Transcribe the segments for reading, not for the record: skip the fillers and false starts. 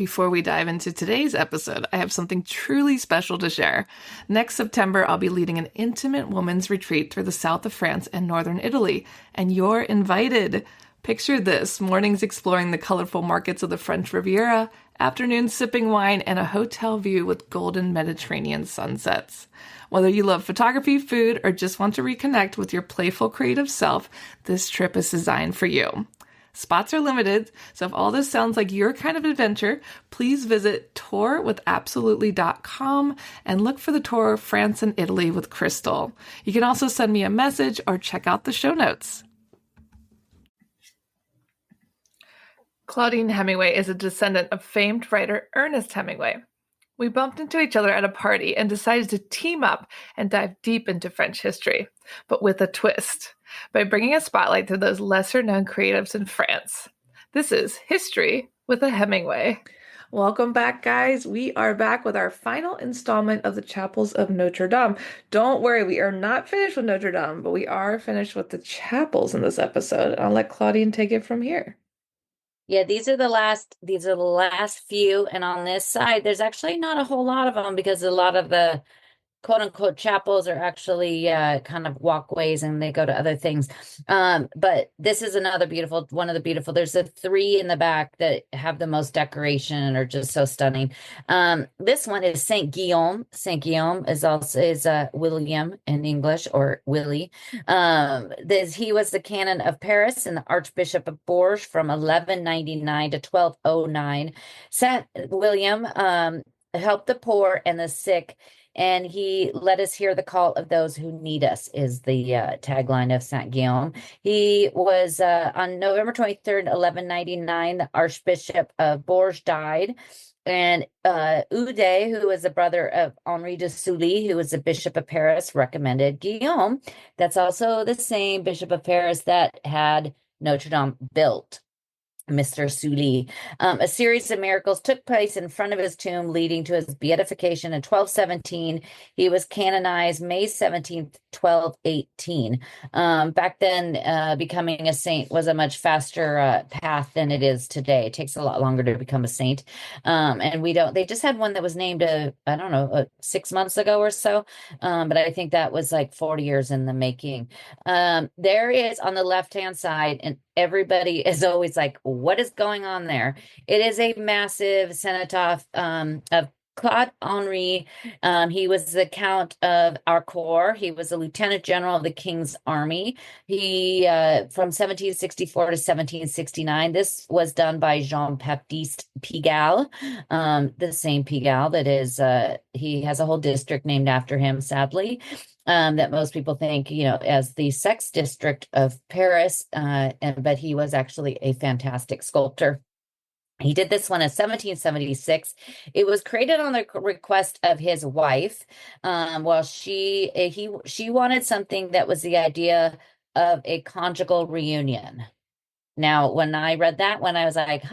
Before we dive into today's episode, I have something truly special to share. Next September, I'll be leading an intimate women's retreat through the south of France and northern Italy, and you're invited. Picture this: mornings exploring the colorful markets of the French Riviera, afternoons sipping wine, and a hotel view with golden Mediterranean sunsets. Whether you love photography, food, or just want to reconnect with your playful creative self, this trip is designed for you. Spots are limited, so if all this sounds like your kind of adventure, please visit tourwithabsolutely.com and look for the tour France and Italy with Crystal. You can also send me a message or check out the show notes. Claudine Hemingway is a descendant of famed writer Ernest Hemingway. We bumped into each other at a party and decided to team up and dive deep into French history, but with a twist, by bringing a spotlight to those lesser-known creatives in France. This is History with a Hemingway. Welcome back, guys. We are back with our final installment of the Chapels of Notre Dame. Don't worry, we are not finished with Notre Dame, but we are finished with the chapels in this episode. I'll let Claudine take it from here. Yeah, these are the last few. And on this side, there's actually not a whole lot of them because a lot of the quote unquote chapels are actually kind of walkways and they go to other things. But this is another one of the beautiful. There's the three in the back that have the most decoration and are just so stunning. This one is Saint Guillaume. Saint Guillaume is William in English, or Willie. He was the canon of Paris and the Archbishop of Bourges from 1199 to 1209. Saint William helped the poor and the sick, and he let us hear the call of those who need us, is the tagline of Saint Guillaume. He was on November 23rd, 1199, the Archbishop of Bourges died. And Ude, who was the brother of Henri de Sully, who was the Bishop of Paris, recommended Guillaume. That's also the same Bishop of Paris that had Notre Dame built. Mr. Sully. A series of miracles took place in front of his tomb, leading to his beatification in 1217. He was canonized May 17th, 1218. Back then, becoming a saint was a much faster path than it is today. It takes a lot longer to become a saint. And they just had one that was named, 6 months ago or so. But I think that was like 40 years in the making. There is on the left-hand side, and everybody is always like, what is going on there? It is a massive cenotaph of Claude Henri. He was the Count of Harcourt. He was a lieutenant general of the King's Army. He from 1764 to 1769. This was done by Jean-Baptiste Pigalle, the same Pigalle that is, he has a whole district named after him, sadly. That most people think, as the sex district of Paris, but he was actually a fantastic sculptor. He did this one in 1776. It was created on the request of his wife. She wanted something that was the idea of a conjugal reunion. Now, when I read that one, I was like,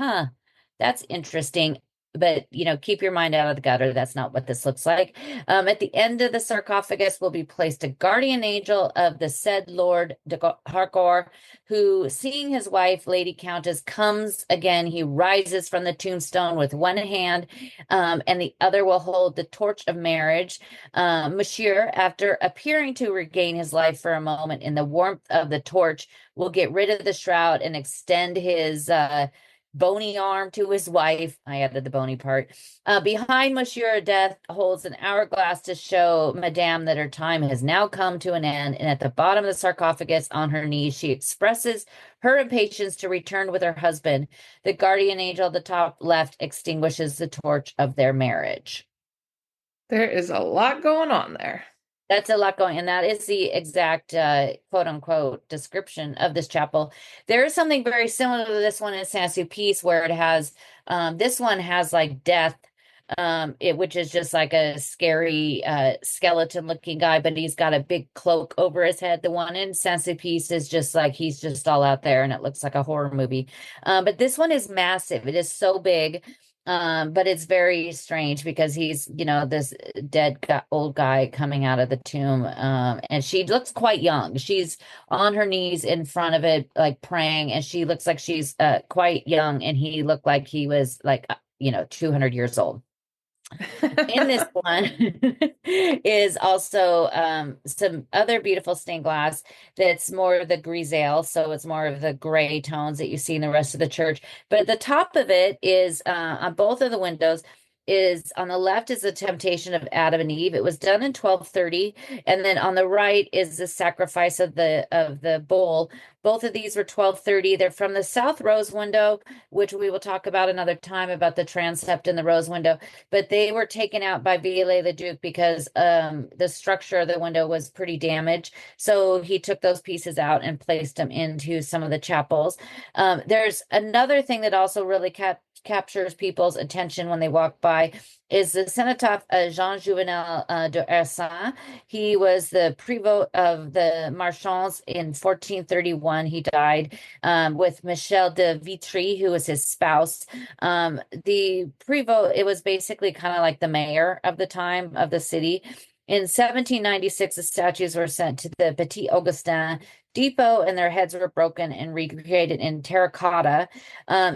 that's interesting. But, keep your mind out of the gutter. That's not what this looks like. At the end of the sarcophagus will be placed a guardian angel of the said Lord de Harcourt, who, seeing his wife, Lady Countess, comes again. He rises from the tombstone with one hand, and the other will hold the torch of marriage. Monsieur, after appearing to regain his life for a moment in the warmth of the torch, will get rid of the shroud and extend his bony arm to his wife. I added the bony part. Behind Monsieur Death holds an hourglass to show Madame that her time has now come to an end. And at the bottom of the sarcophagus, on her knees, she expresses her impatience to return with her husband. The guardian angel at the top left extinguishes the torch of their marriage. There is a lot going on there. That's a lot going, and that is the exact quote unquote description of this chapel. There is something very similar to this one in Saint-Sulpice, where it has this one has like death, which is just like a scary skeleton looking guy, but he's got a big cloak over his head. The one in Saint-Sulpice is just like he's just all out there, and it looks like a horror movie. But this one is massive. It is so big. But it's very strange because he's, this old guy coming out of the tomb. And she looks quite young. She's on her knees in front of it, like praying, and she looks like she's quite young. And he looked like he was like 200 years old. In this one is also some other beautiful stained glass that's more of the grisale, so it's more of the gray tones that you see in the rest of the church. But at the top of it is on both of the windows is on the left is the temptation of Adam and Eve. It was done in 1230, and then on the right is the sacrifice of the bull. Both of these were 1230. They're from the south rose window, which we will talk about another time about the transept and the rose window, but they were taken out by Viollet-le-Duc because the structure of the window was pretty damaged. So he took those pieces out and placed them into some of the chapels. There's another thing that also really captures people's attention when they walk by is the cenotaph Jean Juvenal de Hersin. He was the prévôt of the Marchands in 1431. He died with Michel de Vitry, who was his spouse. The prévôt, it was basically kind of like the mayor of the time of the city. In 1796, the statues were sent to the Petit Augustin depot and their heads were broken and recreated in terracotta.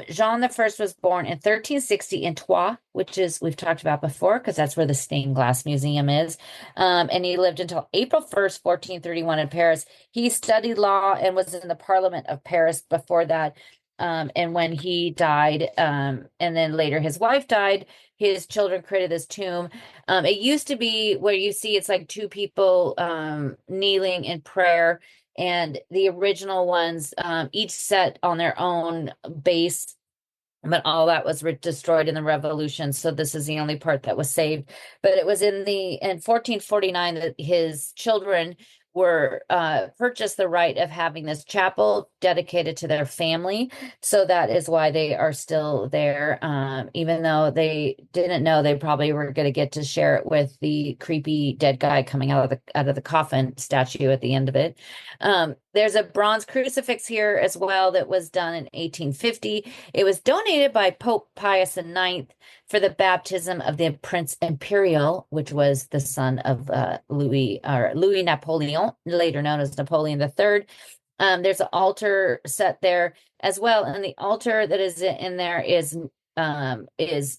Jean I was born in 1360 in Troyes, which is we've talked about before because that's where the stained glass museum is. And he lived until April 1st, 1431 in Paris. He studied law and was in the Parliament of Paris before that. And when he died, and then later his wife died, his children created this tomb. It used to be where you see it's like two people kneeling in prayer, and the original ones each set on their own base, but all that was destroyed in the revolution. So this is the only part that was saved. But it was in 1449 that his children were purchased the right of having this chapel dedicated to their family. So that is why they are still there, even though they didn't know they probably were going to get to share it with the creepy dead guy coming out of the coffin statue at the end of it. There's a bronze crucifix here as well that was done in 1850. It was donated by Pope Pius IX for the baptism of the Prince Imperial, which was the son of Louis Napoleon, later known as Napoleon III. There's an altar set there as well, and the altar that is in there is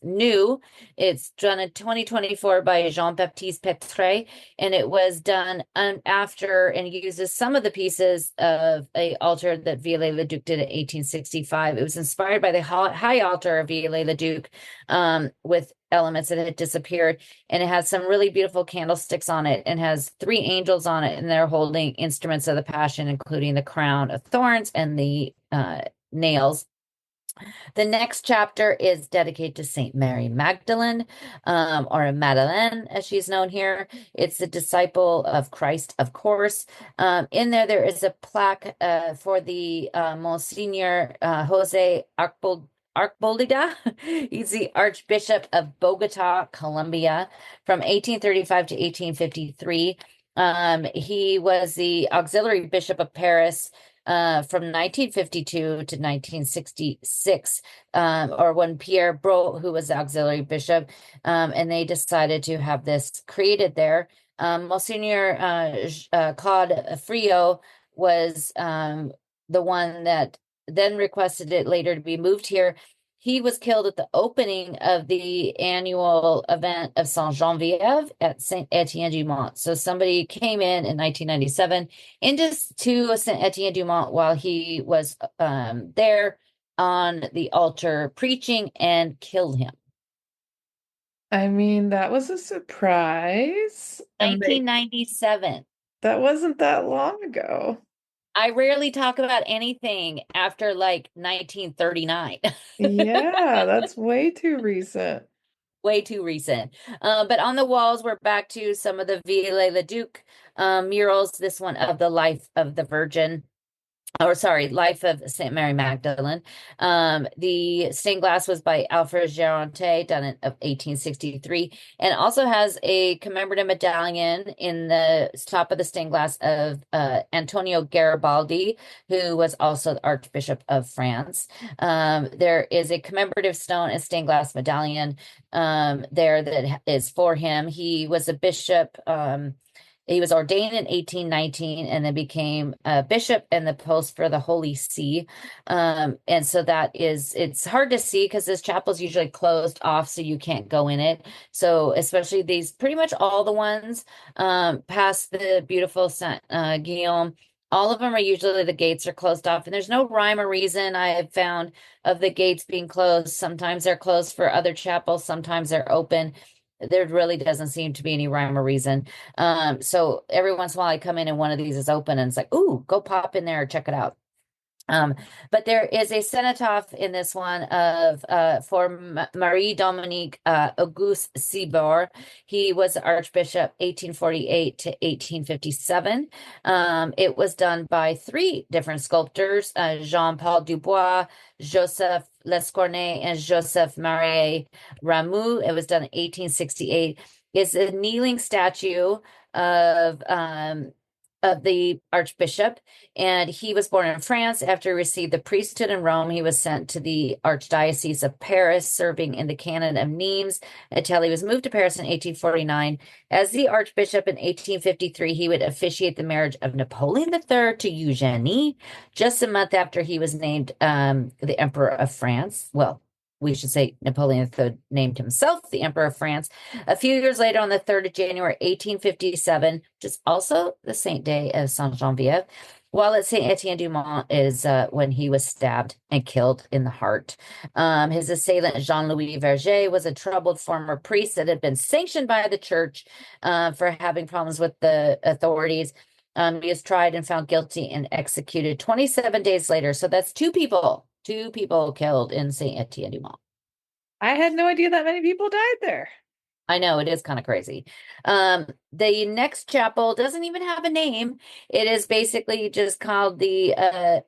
new. It's done in 2024 by Jean-Baptiste Petre, and it was done after and uses some of the pieces of a altar that Viollet-le-Duc did in 1865. It was inspired by the high altar of Viollet-le-Duc with elements that had disappeared, and it has some really beautiful candlesticks on it and has 3 angels on it, and they're holding instruments of the Passion, including the crown of thorns and the nails. The next chapter is dedicated to Saint Mary Magdalene, or Madeleine, as she's known here. It's a disciple of Christ, of course. In there is a plaque for the Monsignor Jose Arcboleda. He's the Archbishop of Bogota, Colombia, from 1835 to 1853. He was the auxiliary bishop of Paris from 1952 to 1966, or when Pierre Bro, who was the auxiliary bishop, and they decided to have this created there. Monsignor Claude Frio was the one that then requested it later to be moved here. He was killed at the opening of the annual event of Saint-Geneviève at Saint-Étienne-du-Mont. So somebody came in 1997 into Saint-Étienne-du-Mont while he was there on the altar preaching and killed him. I mean, that was a surprise. And 1997. that wasn't that long ago. I rarely talk about anything after like 1939. Yeah, that's way too recent. Way too recent. But on the walls, we're back to some of the Viollet-le-Duc murals. This one of the life of the Virgin. Or sorry, Life of Saint Mary Magdalene. The stained glass was by Alfred Géronte, done in 1863, and also has a commemorative medallion in the top of the stained glass of Antonio Garibaldi, who was also the Archbishop of France. There is a commemorative stone and stained glass medallion there that is for him. He was a bishop He was ordained in 1819 and then became a bishop in the post for the Holy See. And so it's hard to see because this chapel is usually closed off, so you can't go in it. So especially these, pretty much all the ones past the beautiful Saint Guillaume, all of them are usually the gates are closed off, and there's no rhyme or reason I have found of the gates being closed. Sometimes they're closed for other chapels, sometimes they're open. There really doesn't seem to be any rhyme or reason. So every once in a while I come in and one of these is open and it's like, ooh, go pop in there, check it out. Um, but there is a cenotaph in this one of for Marie Dominique Auguste Sibor. He was Archbishop 1848 to 1857. It was done by three different sculptors, Jean-Paul Dubois, Joseph Lescornet, and Joseph Marie Rameau. It was done in 1868. It's a kneeling statue of the Archbishop, and he was born in France. After he received the priesthood in Rome, he was sent to the Archdiocese of Paris, serving in the canon of Nimes until he was moved to Paris in 1849. As the Archbishop in 1853, he would officiate the marriage of Napoleon III to Eugenie, just a month after he was named the Emperor of France. Well, we should say Napoleon III named himself the Emperor of France. A few years later, on the 3rd of January, 1857, which is also the saint day of Saint Geneviève, while at Saint Etienne du Mont is when he was stabbed and killed in the heart. His assailant, Jean-Louis Verger, was a troubled former priest that had been sanctioned by the church for having problems with the authorities. He was tried and found guilty and executed 27 days later. So that's two people killed in Saint Etienne du Mont. I had no idea that many people died there. I know, it is kind of crazy. The next chapel doesn't even have a name. It is basically just called the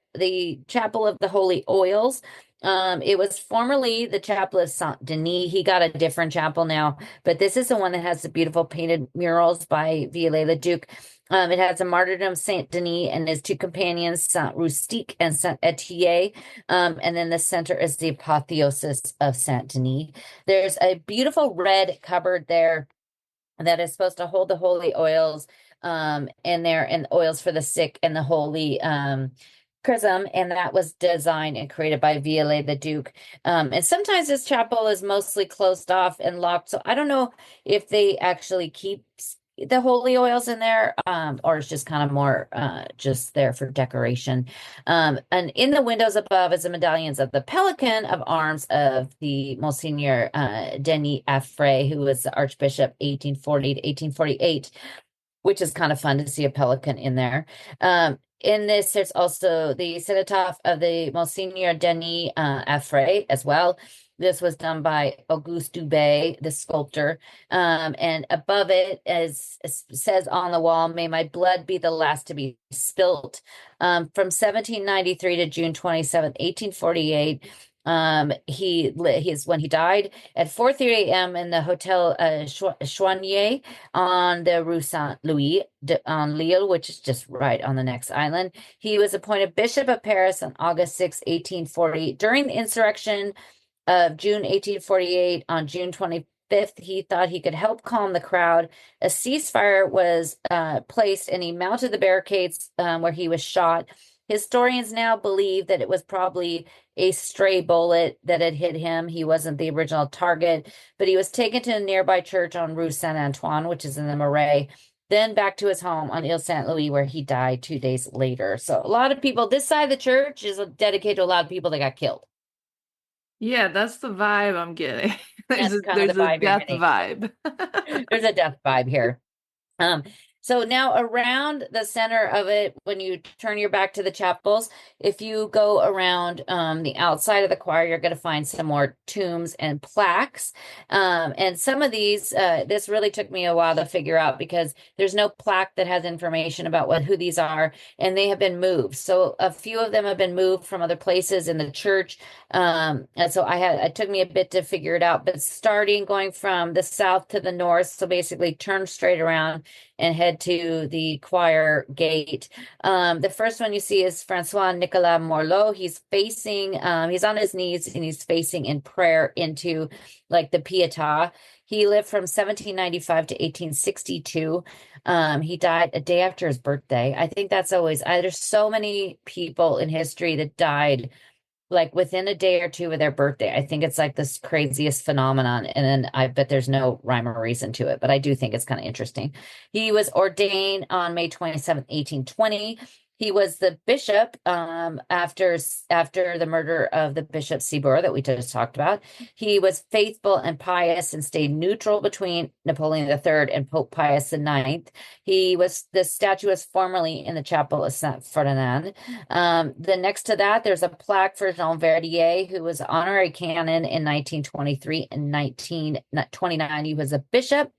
Chapel of the Holy Oils. It was formerly the Chapel of Saint Denis. He got a different chapel now, but this is the one that has the beautiful painted murals by Viollet-le-Duc. It has a martyrdom of Saint Denis and his two companions, Saint Rustique and Saint Etienne. And then the center is the apotheosis of Saint Denis. There's a beautiful red cupboard there that is supposed to hold the holy oils in there, and oils for the sick, and the holy chrism, and that was designed and created by Viollet-le-Duc. And sometimes this chapel is mostly closed off and locked, so I don't know if they actually keep the holy oils in there, or it's just kind of more just there for decoration. And in the windows above is the medallions of the pelican of arms of the Monsignor Denis Affray, who was the Archbishop 1840 to 1848, which is kind of fun to see a pelican in there. In this, there's also the cenotaph of the Monsignor Denis Affray as well. This was done by Auguste Dubé, the sculptor. And above it says on the wall, "May my blood be the last to be spilt." From 1793 to June 27th, 1848. When he died at 4:30 a.m. in the Hotel Chouanier on the Rue Saint Louis on Lille, which is just right on the next island. He was appointed Bishop of Paris on August 6, 1840. During the insurrection of June 1848, on June 25th, he thought he could help calm the crowd. A ceasefire was placed, and he mounted the barricades where he was shot. Historians now believe that it was probably a stray bullet that had hit him. He wasn't the original target, but he was taken to a nearby church on Rue Saint-Antoine, which is in the Marais, then back to his home on Ile Saint-Louis, where he died 2 days later. So a lot of people, this side of the church is dedicated to a lot of people that got killed. Yeah, that's the vibe I'm getting. There's That's kind of the a vibe you're death getting. vibe. There's a death vibe here. So now around the center of it, when you turn your back to the chapels, if you go around the outside of the choir, you're going to find some more tombs and plaques. And some of these, this really took me a while to figure out because there's no plaque that has information about who these are, and they have been moved. So a few of them have been moved from other places in the church. And so it took me a bit to figure it out, but going from the south to the north, so basically turn straight around and head head to the choir gate. The first one you see is Francois Nicolas Morlot. He's on his knees and he's facing in prayer into like the Pietà. He lived from 1795 to 1862. He died a day after his birthday. I think that's always, there's so many people in history that died like within a day or two of their birthday. I think it's like this craziest phenomenon. And then I bet there's no rhyme or reason to it, but I do think it's kind of interesting. He was ordained on May 27th, 1820. He was the bishop after the murder of the Bishop Sibor that we just talked about. He was faithful and pious and stayed neutral between Napoleon III and Pope Pius IX. The statue was formerly in the chapel of Saint Ferdinand. The next to that, there's a plaque for Jean Verdier, who was honorary canon in 1923 and 1929. He was a bishop.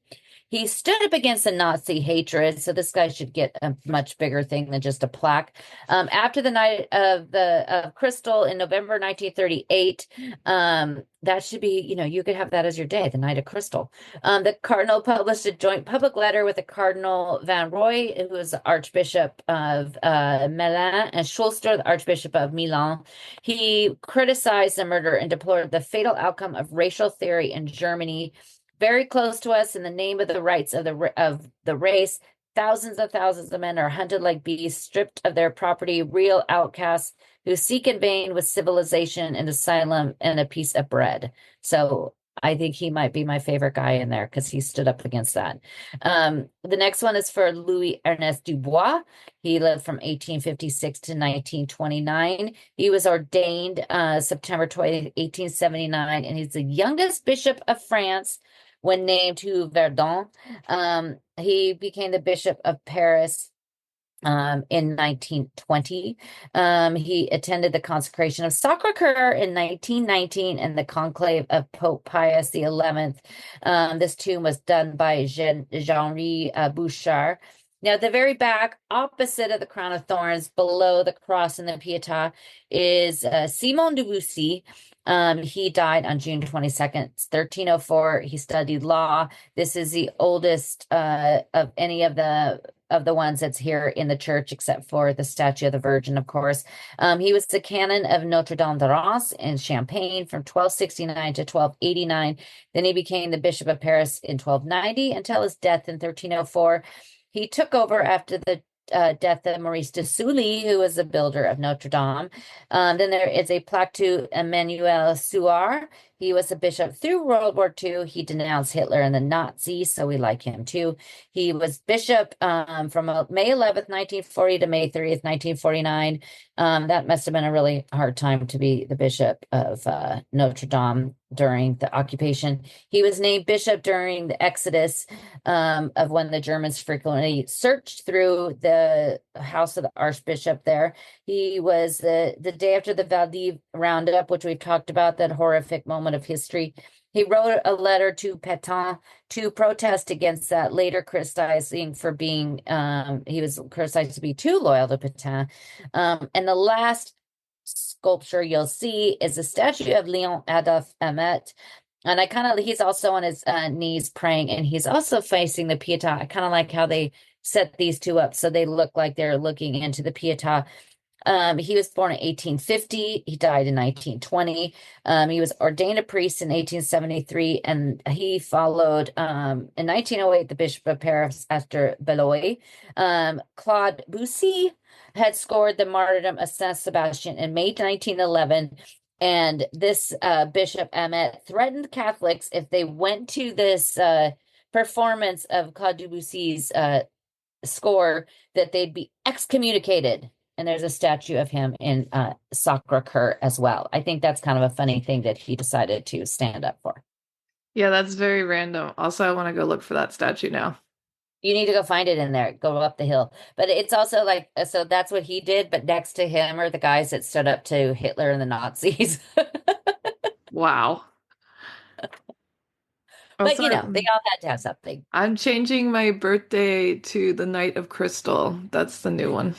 He stood up against the Nazi hatred, so this guy should get a much bigger thing than just a plaque. After the night of Crystal in November 1938, that should be, you could have that as your day, the night of Crystal. The cardinal published a joint public letter with the Cardinal Van Roy, who was Archbishop of Milan, and Schulster, the Archbishop of Milan. He criticized the murder and deplored the fatal outcome of racial theory in Germany. Very close to us, in the name of the rights of the race, thousands of men are hunted like beasts, stripped of their property, real outcasts who seek in vain with civilization and asylum and a piece of bread. So I think he might be my favorite guy in there because he stood up against that. The next one is for Louis Ernest Dubois. He lived from 1856 to 1929. He was ordained September 20th, 1879, and he's the youngest bishop of France when named to Verdun. He became the Bishop of Paris in 1920. He attended the consecration of Sacre-Cœur in 1919 and the conclave of Pope Pius XI. This tomb was done by Jean-Henri Bouchard. Now, at the very back, opposite of the crown of thorns, below the cross in the Pietà, is Simon de Bussy. He died on June 22nd, 1304. He studied law. This is the oldest of any of the ones that's here in the church, except for the statue of the Virgin, of course. He was the canon of Notre Dame de Reims in Champagne from 1269 to 1289. Then he became the Bishop of Paris in 1290 until his death in 1304. He took over after the death of Maurice de Sully, who was the builder of Notre Dame. Then there is a plaque to Emmanuel Suard. He was a bishop through World War II. He denounced Hitler and the Nazis, so we like him too. He was bishop from May 11th, 1940 to May 30th, 1949. That must have been a really hard time to be the bishop of Notre Dame during the occupation. He was named bishop during the exodus of when the Germans frequently searched through the house of the archbishop there. He was the day after the Valdiv roundup, which we've talked about, that horrific moment of history. He wrote a letter to Pétain to protest against that, later criticizing for being, he was criticized to be too loyal to Pétain. And the last sculpture you'll see is a statue of Leon Adolphe Amet. And he's also on his knees praying, and he's also facing the Pietà. I kind of like how they set these two up so they look like they're looking into the Pietà. He was born in 1850. He died in 1920. He was ordained a priest in 1873, and he followed in 1908 the Bishop of Paris after Beloy. Claude Bussy had scored the martyrdom of Saint Sebastian in May 1911. And this Bishop Amet threatened Catholics if they went to this performance of Claude Debussy's score that they'd be excommunicated. And there's a statue of him in Sacre-Cœur as well. I think that's kind of a funny thing that he decided to stand up for. Yeah, that's very random. Also, I want to go look for that statue now. You need to go find it in there, go up the hill. But it's also like, so that's what he did. But next to him are the guys that stood up to Hitler and the Nazis. Wow. But Also, they all had to have something. I'm changing my birthday to the Night of Crystal. That's the new one.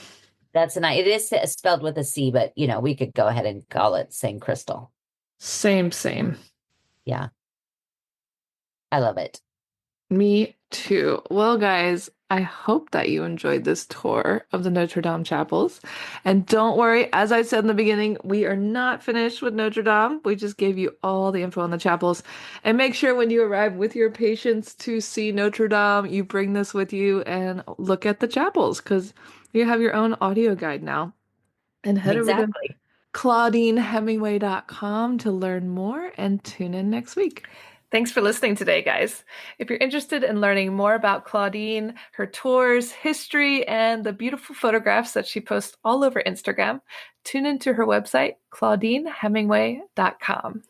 That's a nice. It is spelled with a C, but we could go ahead and call it Saint Crystal. Same. Yeah. I love it. Me too. Well, guys, I hope that you enjoyed this tour of the Notre Dame chapels. And don't worry, as I said in the beginning, we are not finished with Notre Dame. We just gave you all the info on the chapels. And make sure when you arrive with your patients to see Notre Dame, you bring this with you and look at the chapels because you have your own audio guide now. And head over to Exactly. ClaudineHemingway.com to learn more and tune in next week. Thanks for listening today, guys. If you're interested in learning more about Claudine, her tours, history, and the beautiful photographs that she posts all over Instagram, tune into her website, ClaudineHemingway.com.